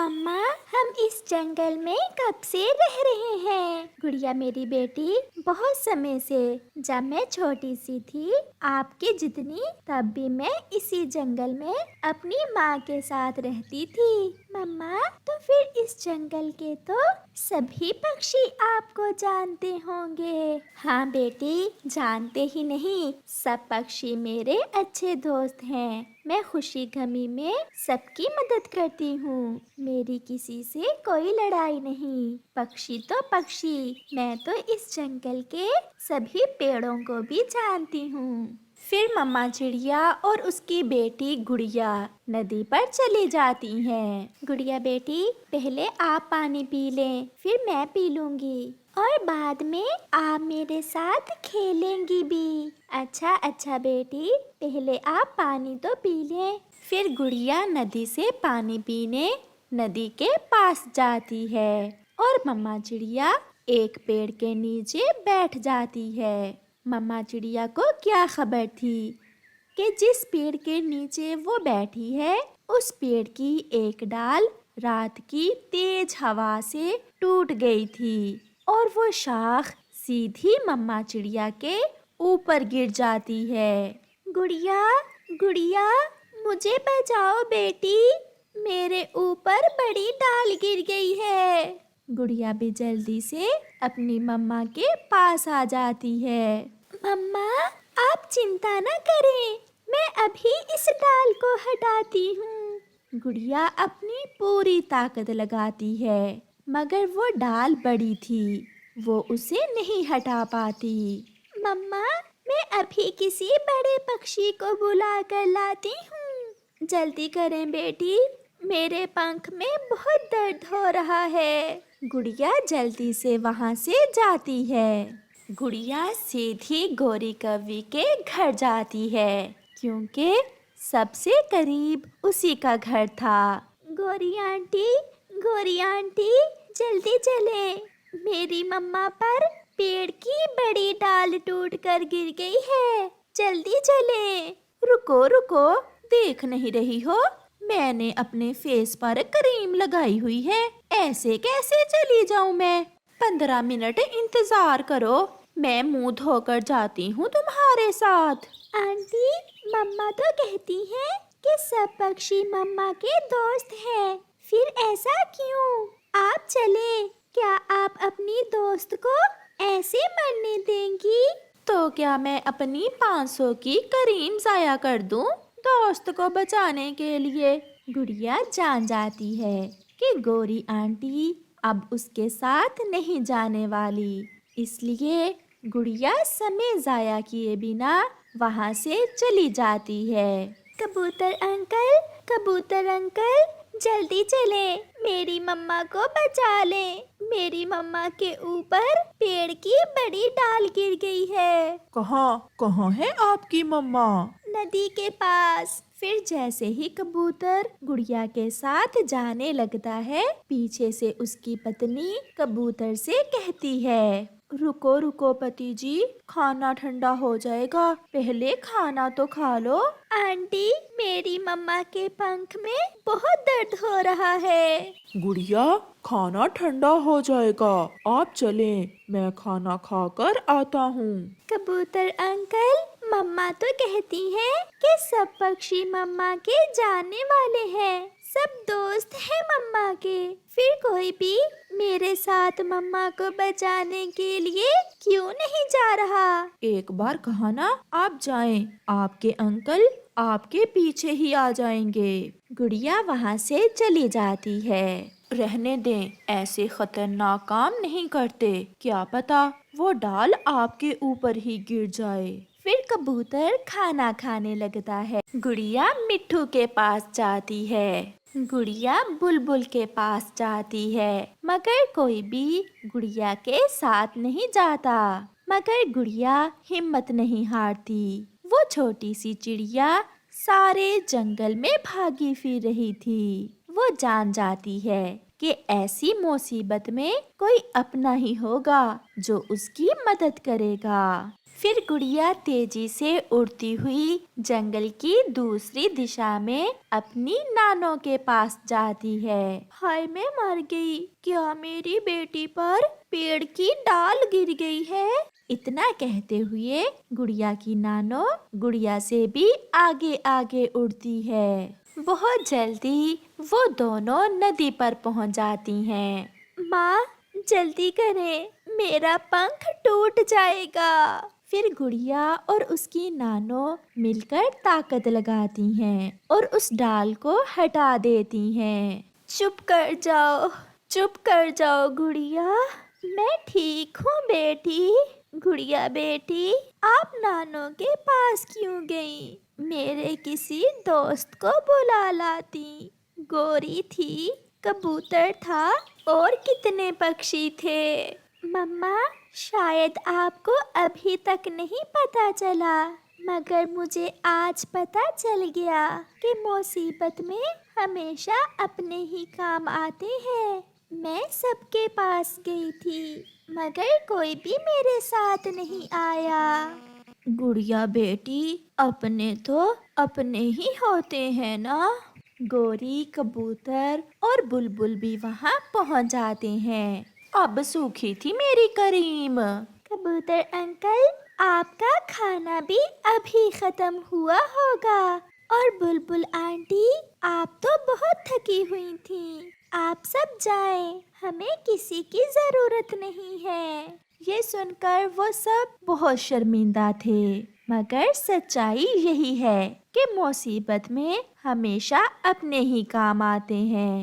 मम्मा, हम इस जंगल में कब से रह रहे हैं? गुड़िया मेरी बेटी, बहुत समय से। जब मैं छोटी सी थी, आपके जितनी, तब भी मैं इसी जंगल में अपनी माँ के साथ रहती थी। मम्मा, तो फिर इस जंगल के तो सभी पक्षी आपको जानते होंगे। हाँ बेटी, जानते ही नहीं, सब पक्षी मेरे अच्छे दोस्त हैं। मैं खुशी गमी में सबकी मदद करती हूँ। मेरी किसी से कोई लड़ाई नहीं। पक्षी तो पक्षी, मैं तो इस जंगल के सभी पेड़ों को भी जानती हूँ। फिर मम्मा चिड़िया और उसकी बेटी गुड़िया नदी पर चली जाती हैं। गुड़िया बेटी, पहले आप पानी पी लें, फिर मैं पी लूंगी और बाद में आप मेरे साथ खेलेंगी भी। अच्छा अच्छा बेटी, पहले आप पानी तो पी लें। फिर गुड़िया नदी से पानी पीने नदी के पास जाती है और मम्मा चिड़िया एक पेड़ के नीचे बैठ जाती है। मम्मा चिड़िया को क्या खबर थी कि जिस पेड़ के नीचे वो बैठी है, उस पेड़ की एक डाल रात की तेज हवा से टूट गई थी और वो शाख सीधी मम्मा चिड़िया के ऊपर गिर जाती है। गुड़िया, गुड़िया, मुझे बचाओ बेटी, मेरे ऊपर बड़ी डाल गिर गई है। गुड़िया भी जल्दी से अपनी मम्मा के पास आ जाती है। मम्मा, आप चिंता न करें, मैं अभी इस डाल को हटाती हूँ। गुड़िया अपनी पूरी ताकत लगाती है, मगर वो डाल बड़ी थी, वो उसे नहीं हटा पाती। मम्मा, मैं अभी किसी बड़े पक्षी को बुला कर लाती हूँ। जल्दी करें बेटी, मेरे पंख में बहुत दर्द हो रहा है। गुड़िया जल्दी से वहाँ से जाती है। गुड़िया सीधी गोरी कौवी के घर जाती है, क्योंकि सबसे करीब उसी का घर था। गोरी आंटी, जल्दी चले, मेरी मम्मा पर पेड़ की बड़ी डाल टूट कर गिर गई है, जल्दी चले। रुको रुको, देख नहीं रही हो, मैंने अपने फेस पर क्रीम लगाई हुई है, ऐसे कैसे चली जाऊं मैं? 15 मिनट इंतजार करो, मैं मुंह धोकर जाती हूँ तुम्हारे साथ। आंटी, मम्मा तो कहती हैं कि सब पक्षी मम्मा के दोस्त हैं, फिर ऐसा क्यों? आप चले, क्या आप अपनी दोस्त को ऐसे मरने देंगी? तो क्या मैं अपनी 500 की क्रीम जाया कर दूं दोस्त को बचाने के लिए? गुड़िया जान जाती है कि गोरी आंटी अब उसके साथ नहीं जाने वाली, इसलिए गुड़िया समय जाया किए बिना वहाँ से चली जाती है। कबूतर अंकल, जल्दी चले, मेरी मम्मा को बचा लें, मेरी मम्मा के ऊपर पेड़ की बड़ी डाल गिर गई है। कहाँ है आपकी मम्मा? नदी के पास। फिर जैसे ही कबूतर गुड़िया के साथ जाने लगता है, पीछे से उसकी पत्नी कबूतर से कहती है, रुको रुको पति जी, खाना ठंडा हो जाएगा, पहले खाना तो खा लो। आंटी, मेरी मम्मा के पंख में बहुत दर्द हो रहा है। गुड़िया, खाना ठंडा हो जाएगा, आप चलें, मैं खाना खाकर आता हूँ। कबूतर अंकल, मम्मा तो कहती हैं कि सब पक्षी मम्मा के जानने वाले हैं, सब दोस्त हैं मम्मा के, फिर कोई भी मेरे साथ मम्मा को बचाने के लिए क्यों नहीं जा रहा? एक बार कहा ना आप जाएं, आपके अंकल आपके पीछे ही आ जाएंगे। गुड़िया वहाँ से चली जाती है। रहने दें, ऐसे खतरनाक काम नहीं करते, क्या पता वो डाल आपके ऊपर ही गिर जाए। फिर कबूतर खाना खाने लगता है। गुड़िया मिट्ठू के पास जाती है, गुड़िया बुलबुल के पास जाती है, मगर कोई भी गुड़िया के साथ नहीं जाता। मगर गुड़िया हिम्मत नहीं हारती। वो छोटी सी चिड़िया सारे जंगल में भागी फिर रही थी। वो जान जाती है कि ऐसी मुसीबत में कोई अपना ही होगा जो उसकी मदद करेगा। फिर गुड़िया तेजी से उड़ती हुई जंगल की दूसरी दिशा में अपनी नानों के पास जाती है। हाय, मैं मर गई। क्या मेरी बेटी पर पेड़ की डाल गिर गई है? इतना कहते हुए गुड़िया की नानो गुड़िया से भी आगे आगे उड़ती है। बहुत जल्दी वो दोनों नदी पर पहुंच जाती हैं। माँ, जल्दी करें, मेरा पंख टूट जाएगा। फिर गुड़िया और उसकी नानो मिलकर ताकत लगाती हैं और उस डाल को हटा देती हैं। चुप कर जाओ गुड़िया, मैं ठीक हूँ बेटी। गुड़िया बेटी, आप नानो के पास क्यों गई? मेरे किसी दोस्त को बुला लाती। गोरी थी, कबूतर था और कितने पक्षी थे। मम्मा, शायद आपको अभी तक नहीं पता चला, मगर मुझे आज पता चल गया कि मुसीबत में हमेशा अपने ही काम आते हैं। मैं सबके पास गई थी, मगर कोई भी मेरे साथ नहीं आया। गुड़िया बेटी, अपने तो अपने ही होते हैं ना। गोरी, कबूतर और बुलबुल भी वहाँ पहुँच जाते हैं। अब सूखी थी मेरी करीम। कबूतर अंकल, आपका खाना भी अभी खत्म हुआ होगा। और बुलबुल आंटी, आप तो बहुत थकी हुई थी। आप सब जाएं, हमें किसी की जरूरत नहीं है। ये सुनकर वो सब बहुत शर्मिंदा थे, मगर सच्चाई यही है कि मुसीबत में हमेशा अपने ही काम आते हैं।